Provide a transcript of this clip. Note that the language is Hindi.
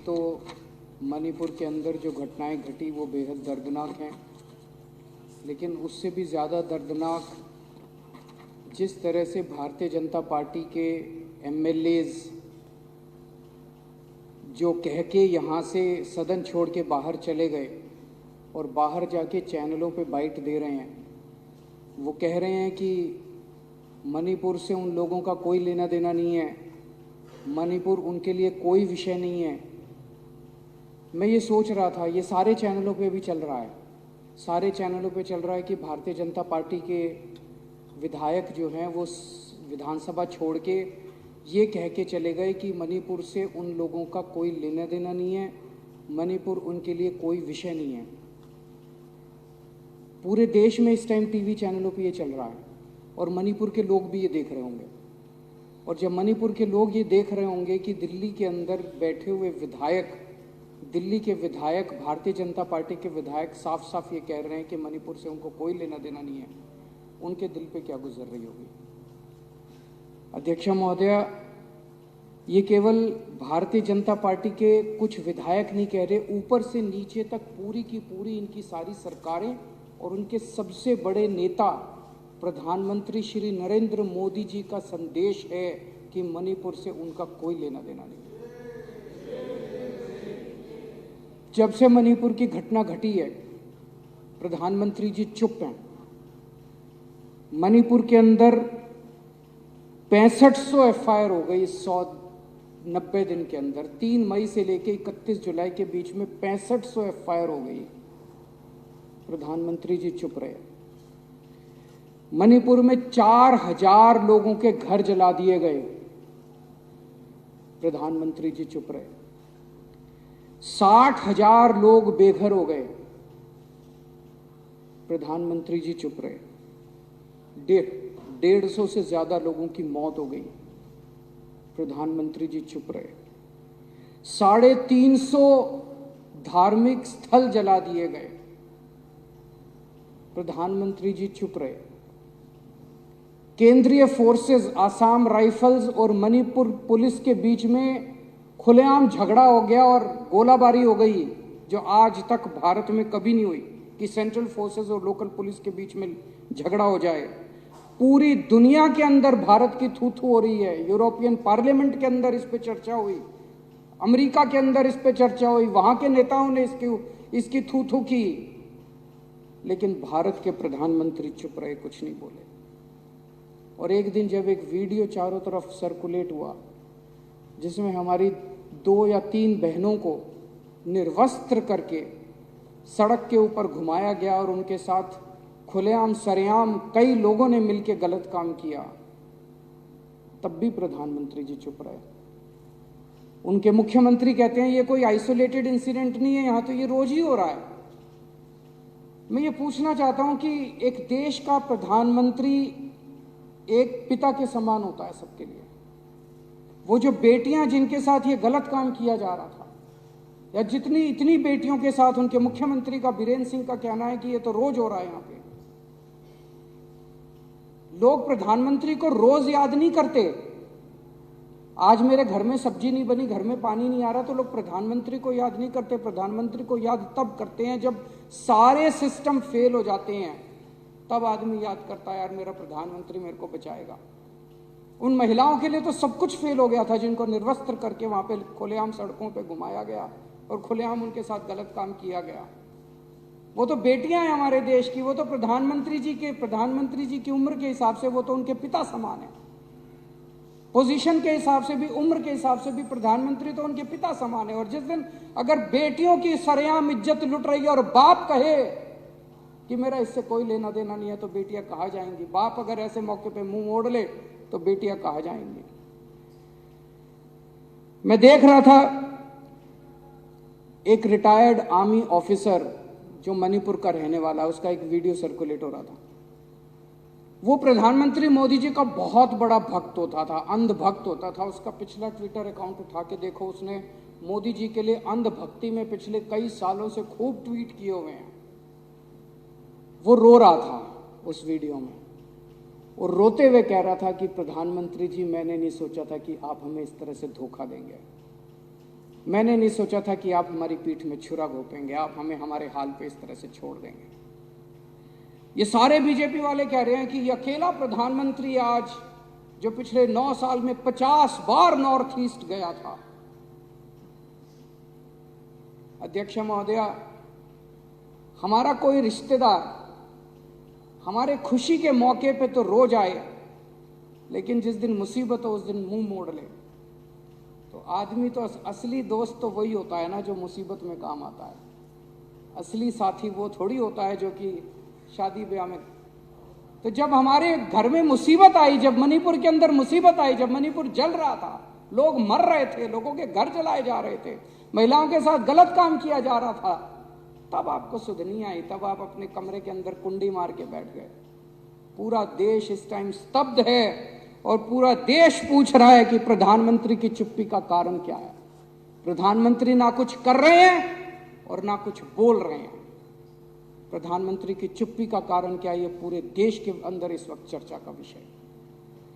तो मणिपुर के अंदर जो घटनाएं घटी वो बेहद दर्दनाक हैं, लेकिन उससे भी ज़्यादा दर्दनाक जिस तरह से भारतीय जनता पार्टी के एमएलएज जो कह के यहाँ से सदन छोड़ के बाहर चले गए और बाहर जाके चैनलों पे बाइट दे रहे हैं। वो कह रहे हैं कि मणिपुर से उन लोगों का कोई लेना देना नहीं है, मणिपुर उनके लिए कोई विषय नहीं है। मैं ये सोच रहा था, ये सारे चैनलों पे भी चल रहा है, सारे चैनलों पे चल रहा है कि भारतीय जनता पार्टी के विधायक जो हैं वो विधानसभा छोड़ के ये कह के चले गए कि मणिपुर से उन लोगों का कोई लेना देना नहीं है, मणिपुर उनके लिए कोई विषय नहीं है। पूरे देश में इस टाइम टीवी चैनलों पे ये चल रहा है और मणिपुर के लोग भी ये देख रहे होंगे। और जब मणिपुर के लोग ये देख रहे होंगे कि दिल्ली के अंदर बैठे हुए विधायक, दिल्ली के विधायक, भारतीय जनता पार्टी के विधायक साफ साफ ये कह रहे हैं कि मणिपुर से उनको कोई लेना देना नहीं है, उनके दिल पे क्या गुजर रही होगी। अध्यक्ष महोदया, ये केवल भारतीय जनता पार्टी के कुछ विधायक नहीं कह रहे, ऊपर से नीचे तक पूरी की पूरी इनकी सारी सरकारें और उनके सबसे बड़े नेता प्रधानमंत्री श्री नरेंद्र मोदी जी का संदेश है कि मणिपुर से उनका कोई लेना देना नहीं। जब से मणिपुर की घटना घटी है, प्रधानमंत्री जी चुप हैं। मणिपुर के अंदर 6500 एफआईआर हो गई 190 दिन के अंदर। 3 मई से लेकर 31 जुलाई के बीच में 6500 एफआईआर हो गई। प्रधानमंत्री जी चुप रहे। मणिपुर में 4000 लोगों के घर जला दिए गए, प्रधानमंत्री जी चुप रहे। 60,000 लोग बेघर हो गए, प्रधानमंत्री जी चुप रहे। 150 से ज्यादा लोगों की मौत हो गई, प्रधानमंत्री जी चुप रहे। 350 धार्मिक स्थल जला दिए गए, प्रधानमंत्री जी चुप रहे। केंद्रीय फोर्सेस, आसाम राइफल्स और मणिपुर पुलिस के बीच में खुलेआम झगड़ा हो गया और गोलाबारी हो गई, जो आज तक भारत में कभी नहीं हुई कि सेंट्रल फोर्सेस और लोकल पुलिस के बीच में झगड़ा हो जाए। पूरी दुनिया के अंदर भारत की थू थू हो रही है। यूरोपियन पार्लियामेंट के अंदर इस पे चर्चा हुई, अमेरिका के अंदर इस पे चर्चा हुई, वहां के नेताओं ने इसकी थू थू की, लेकिन भारत के प्रधानमंत्री चुप रहे, कुछ नहीं बोले। और एक दिन जब एक वीडियो चारों तरफ सर्कुलेट हुआ जिसमें हमारी 2 या 3 बहनों को निर्वस्त्र करके सड़क के ऊपर घुमाया गया और उनके साथ खुलेआम सरेआम कई लोगों ने मिलकर गलत काम किया, तब भी प्रधानमंत्री जी चुप रहे। उनके मुख्यमंत्री कहते हैं ये कोई आइसोलेटेड इंसिडेंट नहीं है, यहां तो ये रोज ही हो रहा है। मैं ये पूछना चाहता हूं कि एक देश का प्रधानमंत्री एक पिता के समान होता है सबके लिए। वो जो बेटियां जिनके साथ ये गलत काम किया जा रहा था, या इतनी बेटियों के साथ उनके मुख्यमंत्री का, बीरेंद्र सिंह का कहना है कि ये तो रोज हो रहा है। यहां पे लोग प्रधानमंत्री को रोज याद नहीं करते। आज मेरे घर में सब्जी नहीं बनी, घर में पानी नहीं आ रहा, तो लोग प्रधानमंत्री को याद नहीं करते। प्रधानमंत्री को याद तब करते हैं जब सारे सिस्टम फेल हो जाते हैं, तब आदमी याद करता है यार मेरा प्रधानमंत्री मेरे को बचाएगा। उन महिलाओं के लिए तो सब कुछ फेल हो गया था जिनको निर्वस्त्र करके वहां पे खुलेआम सड़कों पे घुमाया गया और खुलेआम उनके साथ गलत काम किया गया। वो तो बेटियां हैं हमारे देश की, वो तो प्रधानमंत्री जी की उम्र के हिसाब से वो तो उनके पिता समान है। पोजीशन के हिसाब से भी, उम्र के हिसाब से भी प्रधानमंत्री तो उनके पिता समान है। और जिस दिन अगर बेटियों की सरेआम इज्जत लुट रही है और बाप कहे कि मेरा इससे कोई लेना देना नहीं है, तो बेटियां कहाँ जाएंगी? बाप अगर ऐसे मौके पे मुंह मोड़ ले तो बेटियां कहाँ जाएंगी? मैं देख रहा था एक रिटायर्ड आर्मी ऑफिसर जो मणिपुर का रहने वाला है, उसका एक वीडियो सर्कुलेट हो रहा था। वो प्रधानमंत्री मोदी जी का बहुत बड़ा भक्त होता था, अंध भक्त होता था। उसका पिछला ट्विटर अकाउंट उठा के देखो, उसने मोदी जी के लिए अंध भक्ति में पिछले कई सालों से खूब ट्वीट किए हुए हैं। वो रो रहा था उस वीडियो में, और रोते हुए कह रहा था कि प्रधानमंत्री जी, मैंने नहीं सोचा था कि आप हमें इस तरह से धोखा देंगे। मैंने नहीं सोचा था कि आप हमारी पीठ में छुरा घोंपेंगे, आप हमें हमारे हाल पे इस तरह से छोड़ देंगे। ये सारे बीजेपी वाले कह रहे हैं कि ये अकेला प्रधानमंत्री आज जो पिछले 9 साल में 50 बार नॉर्थ ईस्ट गया था। अध्यक्ष महोदया, हमारा कोई रिश्तेदार हमारे खुशी के मौके पे तो रोज आए, लेकिन जिस दिन मुसीबत हो उस दिन मुंह मोड़ ले। तो आदमी तो असली दोस्त तो वही होता है ना जो मुसीबत में काम आता है। असली साथी वो थोड़ी होता है जो कि शादी ब्याह में। तो जब हमारे घर में मुसीबत आई, जब मणिपुर के अंदर मुसीबत आई, जब मणिपुर जल रहा था, लोग मर रहे थे, लोगों के घर जलाए जा रहे थे, महिलाओं के साथ गलत काम किया जा रहा था, तब आपको सुध नहीं आई। तब आप अपने कमरे के अंदर कुंडी मार के बैठ गए। पूरा देश इस टाइम स्तब्ध है और पूरा देश पूछ रहा है कि प्रधानमंत्री की चुप्पी का कारण क्या है। प्रधानमंत्री ना कुछ कर रहे हैं और ना कुछ बोल रहे हैं। प्रधानमंत्री की चुप्पी का कारण क्या है, ये पूरे देश के अंदर इस वक्त चर्चा का विषय है।